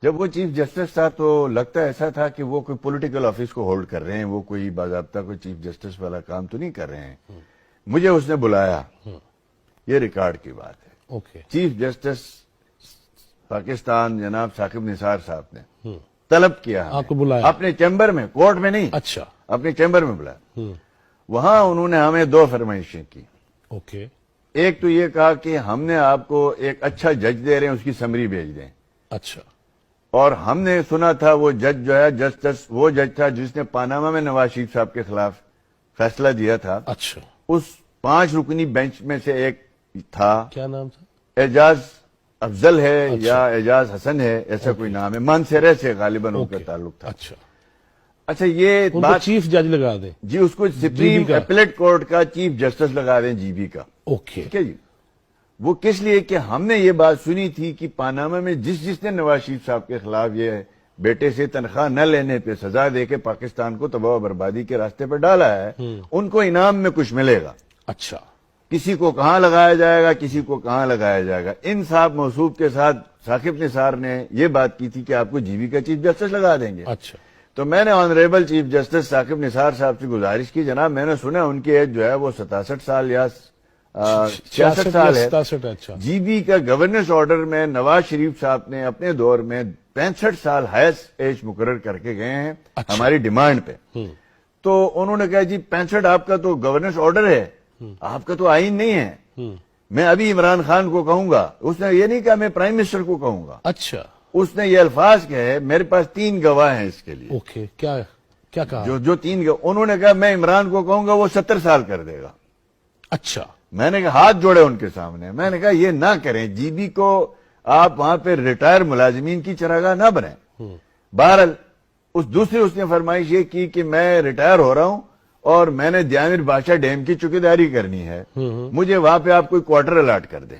جب وہ chief justice تھا تو لگتا ایسا تھا کہ وہ کوئی پولیٹیکل آفس کو ہولڈ کر رہے ہیں، وہ کوئی باضابطہ کوئی چیف جسٹس والا کام تو نہیں کر رہے ہیں. مجھے اس نے بلایا، یہ ریکارڈ کی بات ہے. اوکے. چیف جسٹس پاکستان جناب ثاقب نثار صاحب نے طلب کیا آپ کو بلایا اپنے چیمبر میں، کورٹ میں نہیں، اچھا. اپنے چیمبر میں بلایا. وہاں انہوں نے ہمیں دو فرمائشیں کی. اوکے. ایک تو یہ کہا کہ ہم نے آپ کو ایک اچھا جج دے رہے ہیں، اس کی سمری بھیج دیں. اچھا. اور ہم نے سنا تھا وہ جج جو ہے جسٹس وہ جج تھا جس نے پاناما میں نواز شریف صاحب کے خلاف فیصلہ دیا تھا. اچھا. اس 5 رکنی بینچ میں سے ایک تھا. کیا نام تھا؟ اعجاز افضل ہے یا اعجاز حسن ہے، ایسا کوئی نام ہے. مانسیرے سے غالباً ان کا تعلق تھا. اچھا. اچھا یہ بات چیف جج لگا دیں. جی اس کو سپریم اپیلیٹ کورٹ کا چیف جسٹس لگا دیں، جی بی کا. اوکے. ٹھیک ہے جی. وہ کس لیے کہ ہم نے یہ بات سنی تھی کہ پاناما میں جس نے نواز شریف صاحب کے خلاف یہ بیٹے سے تنخواہ نہ لینے پہ سزا دے کے پاکستان کو تباہ و بربادی کے راستے پہ ڈالا ہے، ان کو انعام میں کچھ ملے گا. اچھا. کسی کو کہاں لگایا جائے گا، کسی کو کہاں لگایا جائے گا. ان صاحب موصوف کے ساتھ ثاقب نثار نے یہ بات کی تھی کہ آپ کو جی بی کا چیف جسٹس لگا دیں گے. اچھا. تو میں نے honourable chief justice Saqib Nisar صاحب سے گزارش کی، جناب میں نے سنا ان کی ایج جو ہے وہ 67 سال یا 66 سال ہے. اچھا. جی بی کا گورننس آرڈر میں نواز شریف صاحب نے اپنے دور میں 65 سال ہائیسٹ ایج مقرر کر کے گئے ہیں ہماری ڈیمانڈ پہ. تو انہوں نے کہا جی 65 آپ کا تو گورننس آرڈر ہے، آپ کا تو آئین نہیں ہے. میں ابھی عمران خان کو کہوں گا. اس نے یہ نہیں کہا میں پرائم منسٹر کو کہوں گا. اچھا. اس نے یہ الفاظ کہے، میرے پاس 3 گواہ ہیں اس کے لیے. اوکے. کیا کہا؟ جو 3 گواہ انہوں نے کہا میں عمران کو کہوں گا وہ 70 سال کر دے گا. اچھا. میں نے کہا ہاتھ جوڑے ان کے سامنے، میں نے کہا یہ نہ کریں، جی بی کو آپ وہاں پہ ریٹائر ملازمین کی چراگاہ نہ بنائیں. بہرحال اس نے فرمائش یہ کی کہ میں ریٹائر ہو رہا ہوں اور میں نے دیامر بادشاہ ڈیم کی چوکیداری کرنی ہے، مجھے وہاں پہ آپ کوئی کوارٹر الاٹ کر دیں.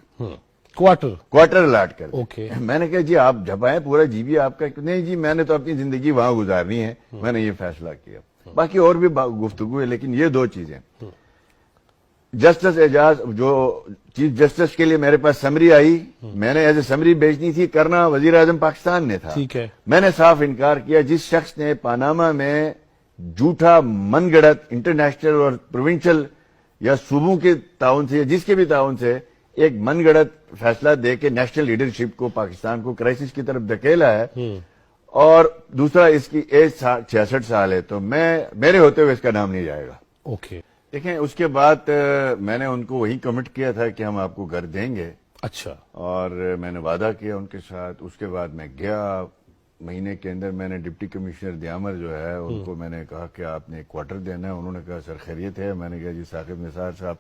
کوارٹر الاٹ کر دیں. میں نے کہا جی آپ جب آئے پورا جی بی آپ کا. نہیں جی میں نے تو اپنی زندگی وہاں گزارنی ہے، میں نے یہ فیصلہ کیا. باقی اور بھی گفتگو ہے لیکن یہ 2 چیزیں. جسٹس اعجاز جو چیف جسٹس کے لیے میرے پاس سمری آئی، میں نے ایز اے سمری بھیجنی تھی، کرنا وزیر اعظم پاکستان نے تھا. ٹھیک ہے. میں نے صاف انکار کیا. جس شخص نے پاناما میں جھوٹا من گڑت انٹرنیشنل اور پروونشل یا صوبوں کے تعاون سے یا جس کے بھی تعاون سے ایک من گڑت فیصلہ دے کے نیشنل لیڈرشپ کو پاکستان کو کرائسس کی طرف دھکیلا ہے، اور دوسرا اس کی ایج 66 سال ہے، تو میرے ہوتے ہوئے اس کا نام نہیں جائے گا. اوکے. دیکھیں اس کے بعد میں نے ان کو وہی کمٹ کیا تھا کہ ہم آپ کو گھر دیں گے. اچھا. اور میں نے وعدہ کیا ان کے ساتھ. اس کے بعد میں گیا، مہینے کے اندر میں نے ڈپٹی کمشنر دیامر جو ہے ان کو میں نے کہا کہ آپ نے کوارٹر دینا ہے. انہوں نے کہا سر خیریت ہے. میں نے کہا جی ثاقب نثار صاحب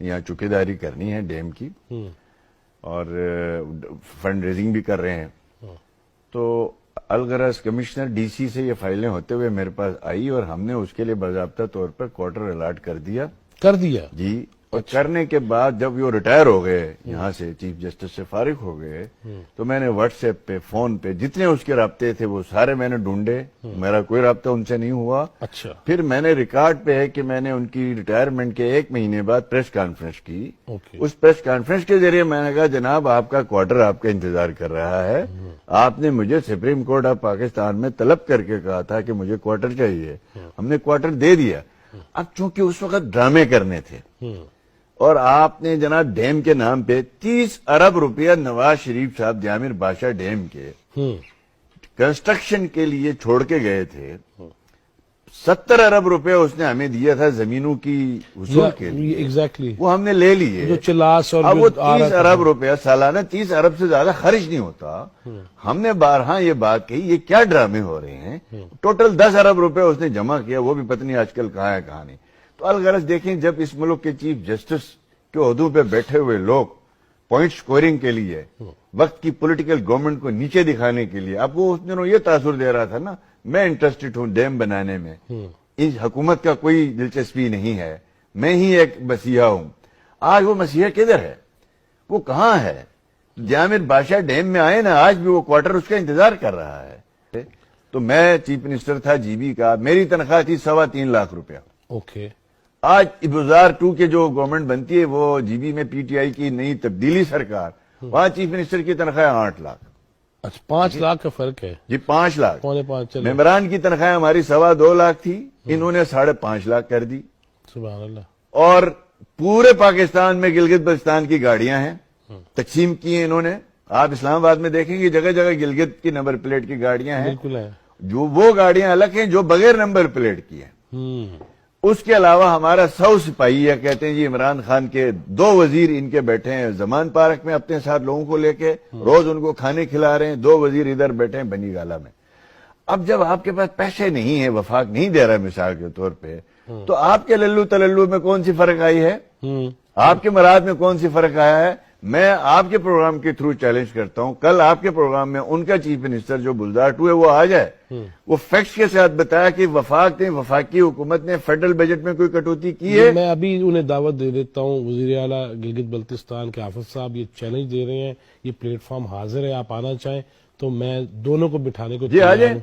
یہاں چوکیداری کرنی ہے ڈیم کی اور فنڈ ریزنگ بھی کر رہے ہیں. تو الغرض کمشنر ڈی سی سے یہ فائلیں ہوتے ہوئے میرے پاس آئی اور ہم نے اس کے لیے باضابطہ طور پر کوارٹر الاٹ کر دیا جی. اور کرنے کے بعد جب وہ ریٹائر ہو گئے یہاں سے چیف جسٹس سے فارغ ہو گئے تو میں نے واٹس ایپ پہ فون پہ جتنے اس کے رابطے تھے وہ سارے میں نے ڈھونڈے. میرا کوئی رابطہ ان سے نہیں ہوا. اچھا. پھر میں نے ریکارڈ پہ ہے کہ میں نے ان کی ریٹائرمنٹ کے 1 مہینے بعد پریس کانفرنس کی. اس پریس کانفرنس کے ذریعے میں نے کہا جناب آپ کا کوارٹر آپ کا انتظار کر رہا ہے. آپ نے مجھے سپریم کورٹ آف پاکستان میں طلب کر کے کہا تھا کہ مجھے کوارٹر چاہیے، ہم نے کوارٹر دے دیا. اب چونکہ اس وقت ڈرامے کرنے تھے اور آپ نے جناب ڈیم کے نام پہ 30 ارب روپیہ نواز شریف صاحب دیامر بادشاہ ڈیم کے کنسٹرکشن کے لیے چھوڑ کے گئے تھے. 70 ارب روپے اس نے ہمیں دیا تھا زمینوں کی وصول کے لیے. ایگزیکٹلی. وہ ہم نے لے لیے. جو چلاس اور اب وہ 30 ارب روپیہ سالانہ 30 ارب سے زیادہ خرچ نہیں ہوتا. ہم نے بارہا یہ بات کہی یہ کیا ڈرامے ہو رہے ہیں. ٹوٹل 10 ارب روپے اس نے جمع کیا، وہ بھی پتہ نہیں آج کل کہاں ہے کہاں نہیں. تو الغرض دیکھیں جب اس ملک کے چیف جسٹس کے عہدوں پہ بیٹھے ہوئے لوگ پوائنٹ سکورنگ کے لیے وقت کی پولیٹیکل گورنمنٹ کو نیچے دکھانے کے لیے، اب وہ اس دنوں یہ تاثر دے رہا تھا نا میں انٹرسٹڈ ہوں ڈیم بنانے میں، اس حکومت کا کوئی دلچسپی نہیں ہے، میں ہی ایک مسیحا ہوں. آج وہ مسیحا کدھر ہے؟ وہ کہاں ہے؟ دیامر بادشاہ ڈیم میں آئے نا، آج بھی وہ کوارٹر اس کا انتظار کر رہا ہے. تو میں چیف منسٹر تھا جی بی کا، میری تنخواہ تھی 3.25 لاکھ روپیہ. اوکے. آج 2002 کے جو گورنمنٹ بنتی ہے وہ جی بی میں پی ٹی آئی کی نئی تبدیلی سرکار، وہاں چیف منسٹر کی تنخواہ 8 لاکھ. اچھا 5 لاکھ کا فرق ہے، جی 5 لاکھ. 5.25 چلو ممبران کی تنخواہ ہماری 2.25 لاکھ تھی، انہوں نے 5.5 لاکھ کر دی. سبحان اللہ. اور پورے پاکستان میں گلگت بلتستان کی گاڑیاں ہیں، تقسیم کی ہیں انہوں نے. آپ اسلام آباد میں دیکھیں گے جگہ جگہ گلگت کی نمبر پلیٹ کی گاڑیاں ہیں، بالکل ہے. جو وہ گاڑیاں الگ ہیں جو بغیر نمبر پلیٹ کی ہیں. اس کے علاوہ ہمارا 100 سپاہی ہے، کہتے ہیں جی عمران خان کے 2 وزیر ان کے بیٹھے ہیں زمان پارک میں اپنے ساتھ لوگوں کو لے کے، روز ان کو کھانے کھلا رہے ہیں. 2 وزیر ادھر بیٹھے ہیں بنی گالہ میں. اب جب آپ کے پاس پیسے نہیں ہیں، وفاق نہیں دے رہا مثال کے طور پہ، تو آپ کے للو تللو میں کون سی فرق آئی ہے؟ آپ کے مراد میں کون سی فرق آیا ہے؟ میں آپ کے پروگرام کے تھرو چیلنج کرتا ہوں، کل آپ کے پروگرام میں ان کا چیف منسٹر جو بلدار ٹو ہے وہ آ جائے، وہ فیکٹس کے ساتھ بتایا کہ وفاقی حکومت نے فیڈرل بجٹ میں کوئی کٹوتی کی ہے. میں ابھی انہیں دعوت دے دیتا ہوں، وزیر اعلیٰ گلگت بلتستان کے حافظ صاحب یہ چیلنج دے رہے ہیں، یہ پلیٹ فارم حاضر ہے، آپ آنا چاہیں تو میں دونوں کو بٹھانے کو جی آ تیار جائیں. ہوں.